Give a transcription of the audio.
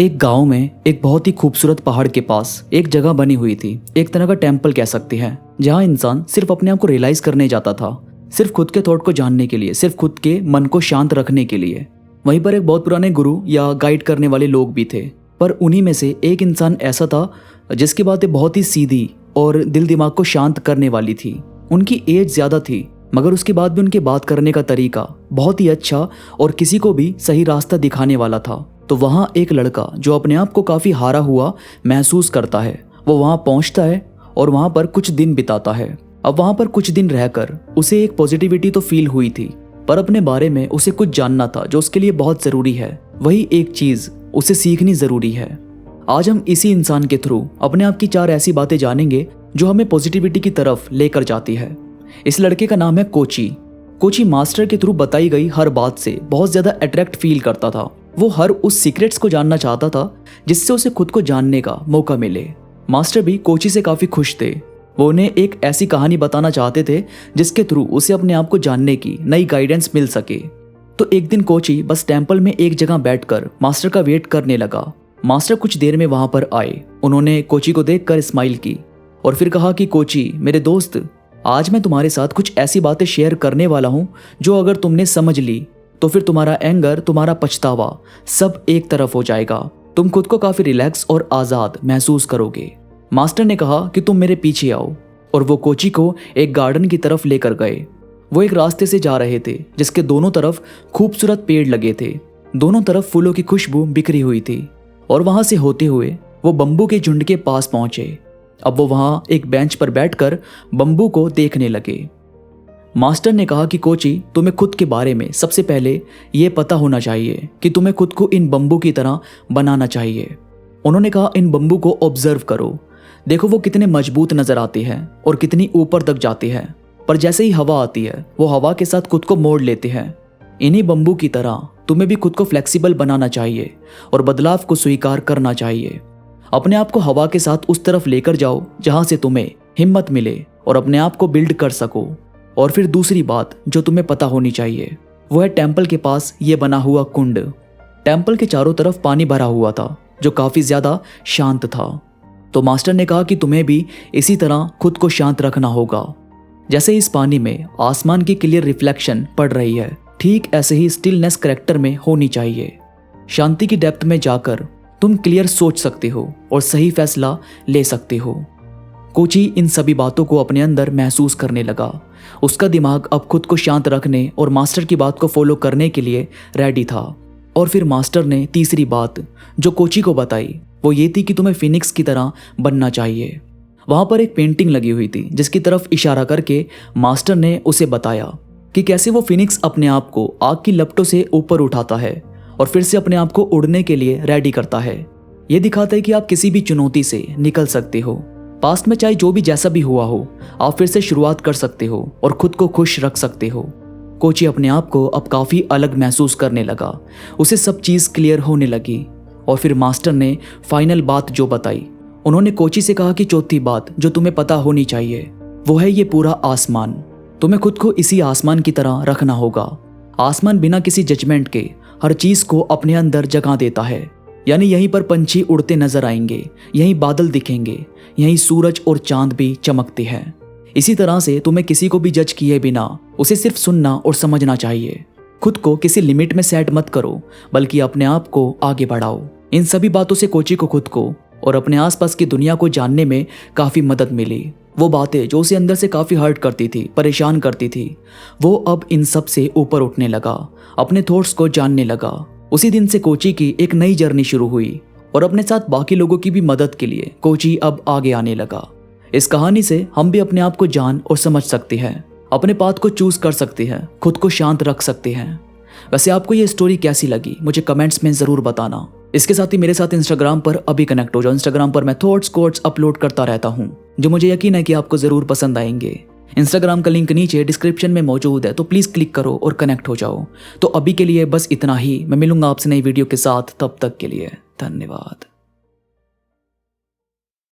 एक गांव में एक बहुत ही खूबसूरत पहाड़ के पास एक जगह बनी हुई थी, एक तरह का टेम्पल कह सकते हैं, जहां इंसान सिर्फ अपने आप को रियलाइज करने जाता था, सिर्फ खुद के थॉट को जानने के लिए, सिर्फ खुद के मन को शांत रखने के लिए। वहीं पर एक बहुत पुराने गुरु या गाइड करने वाले लोग भी थे, पर उन्हीं में से एक इंसान ऐसा था जिसकी बातें बहुत ही सीधी और दिल दिमाग को शांत करने वाली थी। उनकी एज ज्यादा थी, मगर उसके बाद भी उनके बात करने का तरीका बहुत ही अच्छा और किसी को भी सही रास्ता दिखाने वाला था। तो वहाँ एक लड़का जो अपने आप को काफ़ी हारा हुआ महसूस करता है, वो वहाँ पहुँचता है और वहाँ पर कुछ दिन बिताता है। अब वहाँ पर कुछ दिन रहकर उसे एक पॉजिटिविटी तो फील हुई थी, पर अपने बारे में उसे कुछ जानना था जो उसके लिए बहुत ज़रूरी है। वही एक चीज़ उसे सीखनी ज़रूरी है। आज हम इसी इंसान के थ्रू अपने आप की 4 ऐसी बातें जानेंगे जो हमें पॉजिटिविटी की तरफ लेकर जाती है। इस लड़के का नाम है कोची। कोची मास्टर के थ्रू बताई गई हर बात से बहुत ज़्यादा अट्रैक्ट फील करता था। वो हर उस सीक्रेट्स को जानना चाहता था जिससे उसे खुद को जानने का मौका मिले। मास्टर भी कोची से काफ़ी खुश थे। वो उन्हें एक ऐसी कहानी बताना चाहते थे जिसके थ्रू उसे अपने आप को जानने की नई गाइडेंस मिल सके। तो एक दिन कोची बस टेम्पल में एक जगह बैठकर मास्टर का वेट करने लगा। मास्टर कुछ देर में वहां पर आए। उन्होंने कोची को देखकर स्माइल की और फिर कहा कि कोची मेरे दोस्त, आज मैं तुम्हारे साथ कुछ ऐसी बातें शेयर करने वाला हूं जो अगर तुमने समझ ली तो फिर तुम्हारा एंगर, तुम्हारा पछतावा सब एक तरफ हो जाएगा। तुम खुद को काफी रिलैक्स और आजाद महसूस करोगे। मास्टर ने कहा कि तुम मेरे पीछे आओ, और वो कोची को एक गार्डन की तरफ लेकर गए। वो एक रास्ते से जा रहे थे जिसके दोनों तरफ खूबसूरत पेड़ लगे थे। दोनों तरफ फूलों की खुशबू बिखरी हुई थी, और वहां से होते हुए वो बम्बू के झुंड के पास पहुंचे। अब वो वहां एक बेंच पर बैठकर बम्बू को देखने लगे। मास्टर ने कहा कि कोची, तुम्हें खुद के बारे में सबसे पहले ये पता होना चाहिए कि तुम्हें खुद को इन बम्बू की तरह बनाना चाहिए। उन्होंने कहा इन बम्बू को ऑब्जर्व करो, देखो वो कितने मजबूत नजर आते हैं और कितनी ऊपर तक जाते हैं, पर जैसे ही हवा आती है वो हवा के साथ खुद को मोड़ लेते हैं। इन्हीं बम्बू की तरह तुम्हें भी खुद को फ्लेक्सिबल बनाना चाहिए और बदलाव को स्वीकार करना चाहिए। अपने आप को हवा के साथ उस तरफ लेकर जाओ जहां से तुम्हें हिम्मत मिले और अपने आप को बिल्ड कर सको। और फिर दूसरी बात जो तुम्हें पता होनी चाहिए वो है टेम्पल के पास ये बना हुआ कुंड। टेम्पल के चारों तरफ पानी भरा हुआ था जो काफी ज्यादा शांत था। तो मास्टर ने कहा कि तुम्हें भी इसी तरह खुद को शांत रखना होगा। जैसे इस पानी में आसमान की क्लियर रिफ्लेक्शन पड़ रही है, ठीक ऐसे ही स्टिलनेस कैरेक्टर में होनी चाहिए। शांति की डेप्थ में जाकर तुम क्लियर सोच सकते हो और सही फैसला ले सकते हो। कोची इन सभी बातों को अपने अंदर महसूस करने लगा। उसका दिमाग अब खुद को शांत रखने और मास्टर की बात को फॉलो करने के लिए रेडी था। और फिर मास्टर ने तीसरी बात जो कोची को बताई वो ये थी कि तुम्हें फिनिक्स की तरह बनना चाहिए। वहां पर एक पेंटिंग लगी हुई थी जिसकी तरफ इशारा करके मास्टर ने उसे बताया कि कैसे वो फिनिक्स अपने आप को आग की लपटों से ऊपर उठाता है और फिर से अपने आप को उड़ने के लिए रेडी करता है। ये दिखाता है कि आप किसी भी चुनौती से निकल सकते हो। पास्ट में चाहे जो भी जैसा भी हुआ हो, आप फिर से शुरुआत कर सकते हो और खुद को खुश रख सकते हो। कोची अपने आप को अब काफी अलग महसूस करने लगा। उसे सब चीज क्लियर होने लगी। और फिर मास्टर ने फाइनल बात जो बताई, उन्होंने कोची से कहा कि चौथी बात जो तुम्हें पता होनी चाहिए वो है ये पूरा आसमान। तुम्हें खुद को इसी आसमान की तरह रखना होगा। आसमान बिना किसी जजमेंट के हर चीज को अपने अंदर जगह देता है। यानी यहीं पर पंछी उड़ते नजर आएंगे, यहीं बादल दिखेंगे, यहीं सूरज और चांद भी चमकते हैं। इसी तरह से तुम्हें किसी को भी जज किए बिना उसे सिर्फ सुनना और समझना चाहिए। खुद को किसी लिमिट में सेट मत करो, बल्कि अपने आप को आगे बढ़ाओ। इन सभी बातों से कोची को खुद को और अपने आसपास की दुनिया को जानने में काफी मदद मिली। वो बातें जो उसे अंदर से काफी हर्ट करती थी, परेशान करती थी, वो अब इन सब से ऊपर उठने लगा, अपने थॉट्स को जानने लगा। उसी दिन से कोची की एक नई जर्नी शुरू हुई और अपने साथ बाकी लोगों की भी मदद के लिए कोची अब आगे आने लगा। इस कहानी से हम भी अपने आप को जान और समझ सकते हैं, अपने पाथ को चूज कर सकते हैं, खुद को शांत रख सकते हैं। वैसे आपको ये स्टोरी कैसी लगी मुझे कमेंट्स में जरूर बताना। इसके साथ ही मेरे साथ इंस्टाग्राम पर अभी कनेक्ट हो जाओ। इंस्टाग्राम पर मैं थॉट्स कोट्स अपलोड करता रहता हूँ जो मुझे यकीन है कि आपको जरूर पसंद आएंगे। इंस्टाग्राम का लिंक नीचे डिस्क्रिप्शन में मौजूद है, तो प्लीज क्लिक करो और कनेक्ट हो जाओ। तो अभी के लिए बस इतना ही। मैं मिलूंगा आपसे नई वीडियो के साथ, तब तक के लिए धन्यवाद।